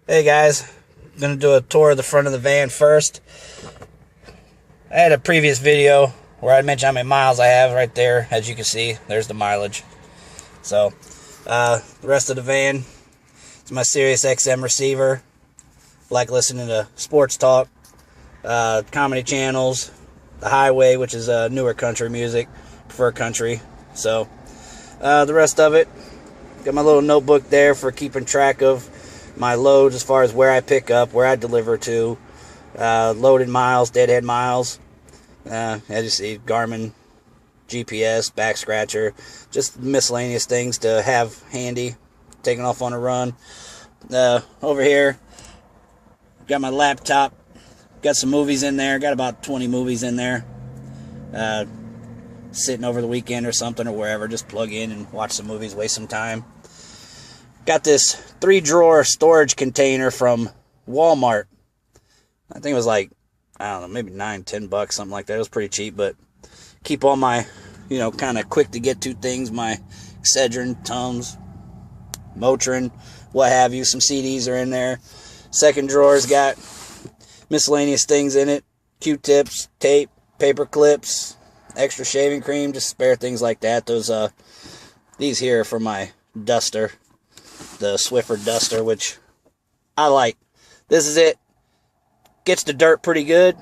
Hey guys, I'm going to do a tour of the front of the van first. I had a previous video where I mentioned how many miles I have right there. As you can see, there's the mileage. So, the rest of the van, it's my Sirius XM receiver. Like listening to sports talk, comedy channels, the highway, which is newer country music. Prefer country. So, the rest of it, got my little notebook there for keeping track of my loads as far as where I pick up, where I deliver to, loaded miles, deadhead miles, as you see, Garmin, GPS, back scratcher, just miscellaneous things to have handy, taking off on a run. Over here, got my laptop, got some movies in there, got about 20 movies in there, sitting over the weekend or something or wherever, just plug in and watch some movies, waste some time. Got this 3-drawer storage container from Walmart. I think it was like, I don't know, maybe $9-10, something like that. It was pretty cheap, but keep all my, kind of quick to get to things, my Excedrin, Tums, Motrin, what have you. Some CDs are in there. Second drawer's got miscellaneous things in it. Q-tips, tape, paper clips, extra shaving cream, just spare things like that. These here are for my duster. The Swiffer duster, which I like. This is it. Gets the dirt pretty good.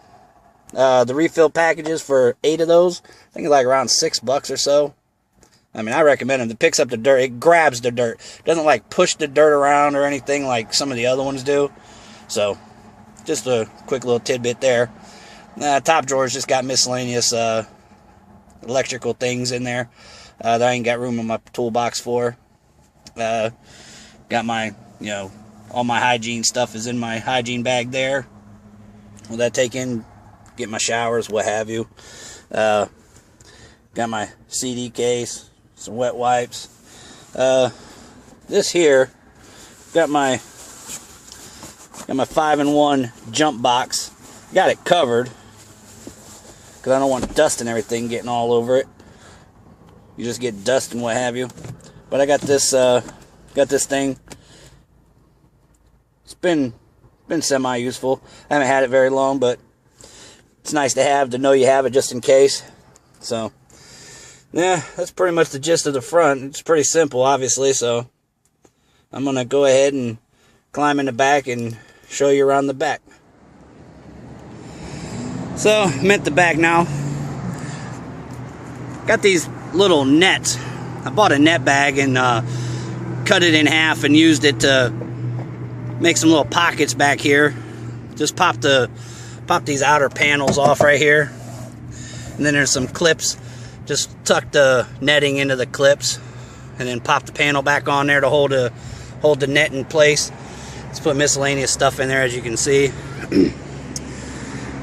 The refill packages for 8 of those, I think it's like around $6 or so. I mean, I recommend them. It picks up the dirt. It grabs the dirt. It doesn't like push the dirt around or anything like some of the other ones do. So, just a quick little tidbit there. Top drawer's just got miscellaneous electrical things in there that I ain't got room in my toolbox for. Got my, all my hygiene stuff is in my hygiene bag there. Will that take in, get my showers, what have you. Got my CD case, some wet wipes. This here, got my 5-in-1 jump box. Got it covered, because I don't want dust and everything getting all over it. You just get dust and what have you. But I got this thing. It's been semi-useful. I haven't had it very long, but it's nice to know you have it just in case. So, yeah, that's pretty much the gist of the front. It's pretty simple, obviously, so I'm going to go ahead and climb in the back and show you around the back. So, I'm at the back now. Got these little nets. I bought a net bag and cut it in half and used it to make some little pockets back here. Just pop these outer panels off right here, and then there's some clips. Just tuck the netting into the clips, and then pop the panel back on there to hold the net in place. Let's put miscellaneous stuff in there, as you can see.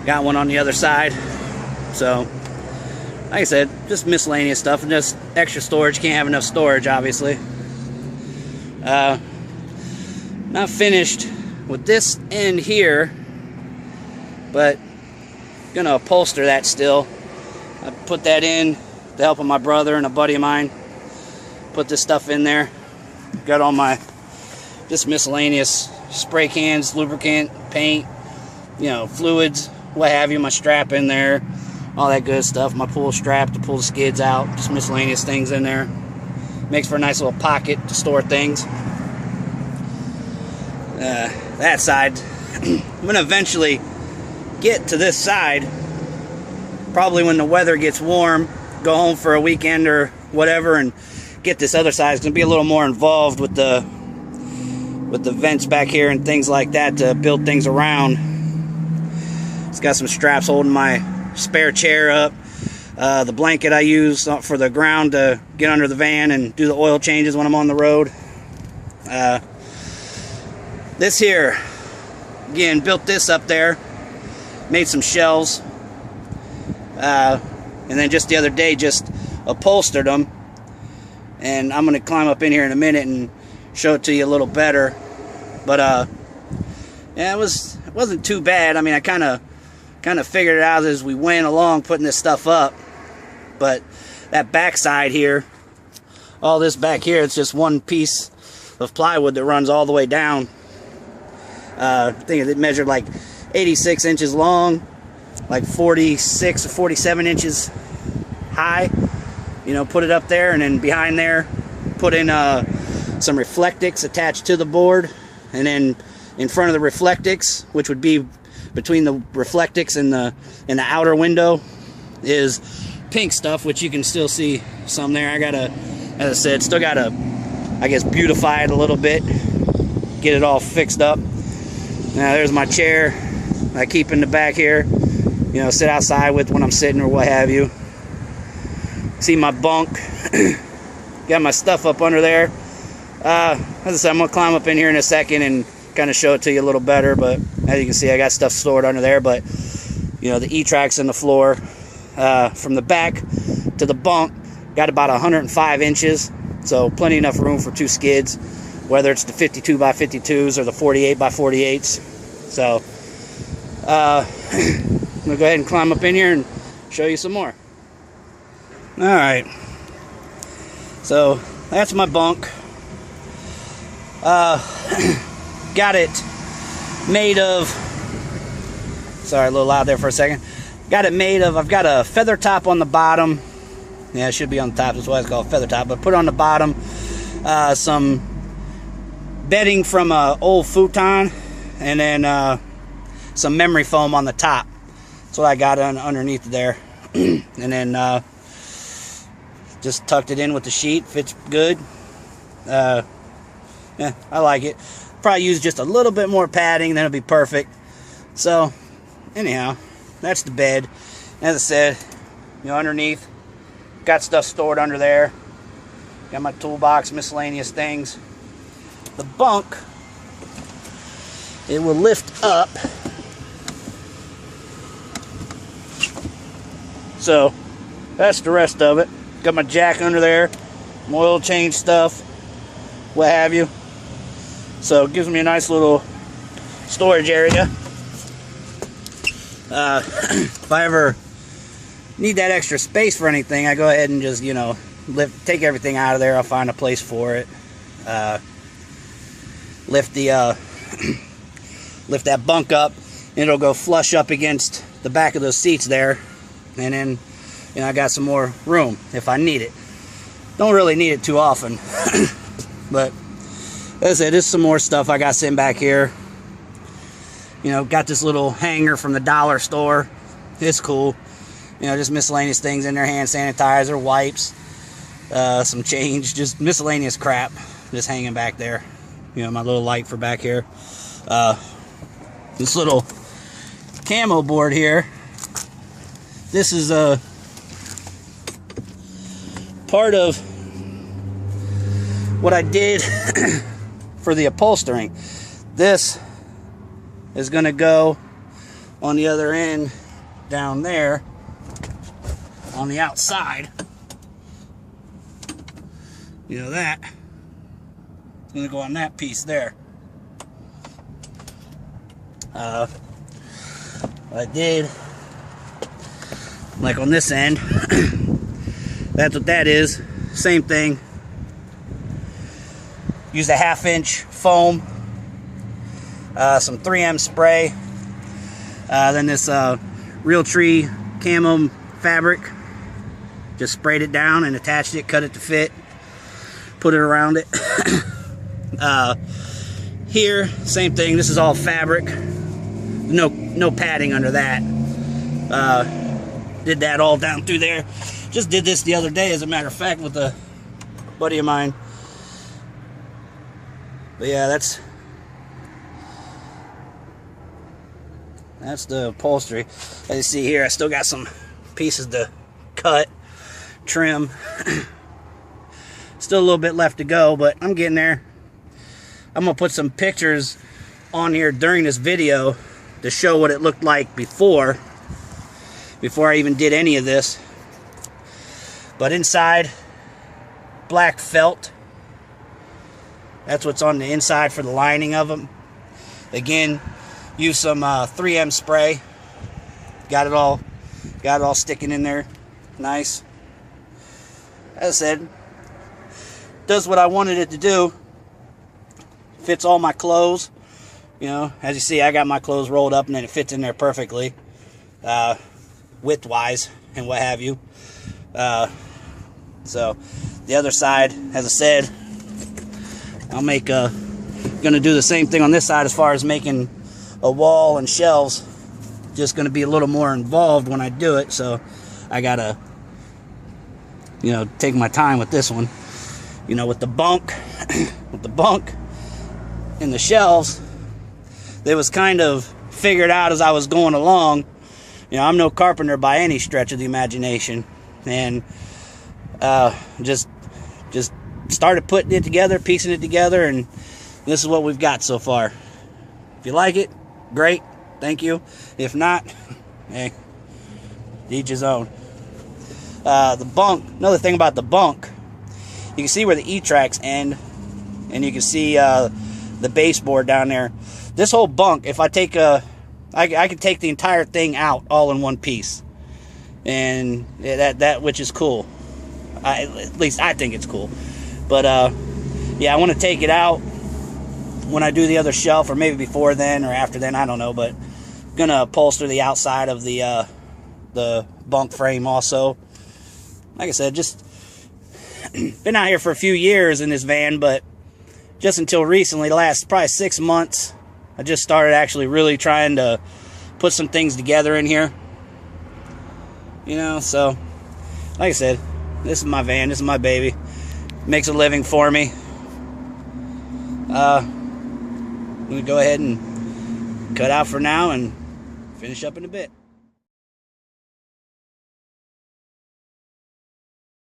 Got one on the other side. So, like I said, just miscellaneous stuff and just extra storage. Can't have enough storage, obviously. Not finished with this end here, but gonna upholster that still. I put that in with the help of my brother and a buddy of mine. Put this stuff in there. Got all my just miscellaneous spray cans, lubricant, paint, fluids, what have you. My strap in there, all that good stuff. My pull strap to pull the skids out. Just miscellaneous things in there. Makes for a nice little pocket to store things. That side, I'm going to eventually get to this side, probably when the weather gets warm, go home for a weekend or whatever, and get this other side. It's going to be a little more involved with the vents back here and things like that to build things around. It's got some straps holding my spare chair up. The blanket I use for the ground to get under the van and do the oil changes when I'm on the road. This here, again, built this up there, made some shelves, and then just the other day just upholstered them, and I'm going to climb up in here in a minute and show it to you a little better. But yeah, it wasn't too bad. I mean, I kind of figured it out as we went along putting this stuff up. But that back side here, all this back here, it's just one piece of plywood that runs all the way down. I think it measured like 86 inches long, like 46 or 47 inches high. You know, put it up there, and then behind there, put in some Reflectix attached to the board, and then in front of the Reflectix, which would be between the Reflectix and the outer window, is pink stuff, which you can still see some there. I gotta, as I said, still gotta, I guess, beautify it a little bit, get it all fixed up. Now there's my chair I keep in the back here, you know, sit outside with when I'm sitting or what have you. See my bunk, got my stuff up under there. As I said, I'm gonna climb up in here in a second and kind of show it to you a little better, but as you can see, I got stuff stored under there. But you know, the E-tracks in the floor, from the back to the bunk, got about 105 inches, so plenty enough room for 2 skids, whether it's the 52 by 52s or the 48 by 48s. So I'm gonna go ahead and climb up in here and show you some more. All right, so that's my bunk. Got it made of, sorry, a little loud there for a second. Got it made of, I've got a feather top on the bottom. Yeah, it should be on the top, that's why it's called feather top. But put on the bottom some bedding from an old futon, and then some memory foam on the top. That's what I got underneath there. And then just tucked it in with the sheet, fits good. Yeah, I like it. Probably use just a little bit more padding, then it'll be perfect. So, anyhow, that's the bed. As I said, you know, underneath, got stuff stored under there. Got my toolbox, miscellaneous things. The bunk, it will lift up. So, that's the rest of it. Got my jack under there, my oil change stuff, what have you. So it gives me a nice little storage area. If I ever need that extra space for anything, I go ahead and just, you know, take everything out of there. I'll find a place for it. Lift the lift that bunk up, and it'll go flush up against the back of those seats there, and then, you know, I got some more room if I need it. Don't really need it too often, but as I said, there's some more stuff I got sitting back here. You know, got this little hanger from the dollar store. It's cool. You know, just miscellaneous things in there, hand sanitizer, wipes, some change, just miscellaneous crap just hanging back there. You know, my little light for back here. This little camo board here. This is a part of what I did for the upholstering. This is going to go on the other end down there on the outside. You know, that it's going to go on that piece there. What I did, like on this end, that's what that is. Same thing. Used a 1/2 inch foam, some 3M spray, then this Realtree camo fabric. Just sprayed it down and attached it, cut it to fit, put it around it. Here, same thing. This is all fabric. No padding under that. Did that all down through there. Just did this the other day, as a matter of fact, with a buddy of mine. But yeah, that's the upholstery. As you see here, I still got some pieces to cut, trim. Still a little bit left to go, but I'm getting there. I'm gonna put some pictures on here during this video to show what it looked like before I even did any of this. But inside, black felt. That's what's on the inside for the lining of them. Again, use some 3M spray. Got it all sticking in there. Nice. As I said, does what I wanted it to do. Fits all my clothes. You know, as you see, I got my clothes rolled up and then it fits in there perfectly, width-wise and what have you. So the other side, as I said, I'll make gonna do the same thing on this side as far as making a wall and shelves. Just gonna be a little more involved when I do it, so I gotta, you know, take my time with this one. You know, with the bunk, with the bunk and the shelves, they was kind of figured out as I was going along. You know, I'm no carpenter by any stretch of the imagination, and just started putting it together, piecing it together, and this is what we've got so far. If you like it, great, thank you. If not, hey, each his own. The bunk, another thing about the bunk, you can see where the E-tracks end, and you can see the baseboard down there. This whole bunk, if I take I can take the entire thing out all in one piece, and that which is cool. At least I think it's cool. But yeah, I want to take it out when I do the other shelf, or maybe before then or after then, I don't know. But I'm gonna upholster the outside of the bunk frame also. Like I said, just been out here for a few years in this van, but just until recently, the last probably 6 months, I just started actually really trying to put some things together in here. You know, so like I said, this is my van, this is my baby. Makes a living for me. I'm gonna go ahead and cut out for now and finish up in a bit.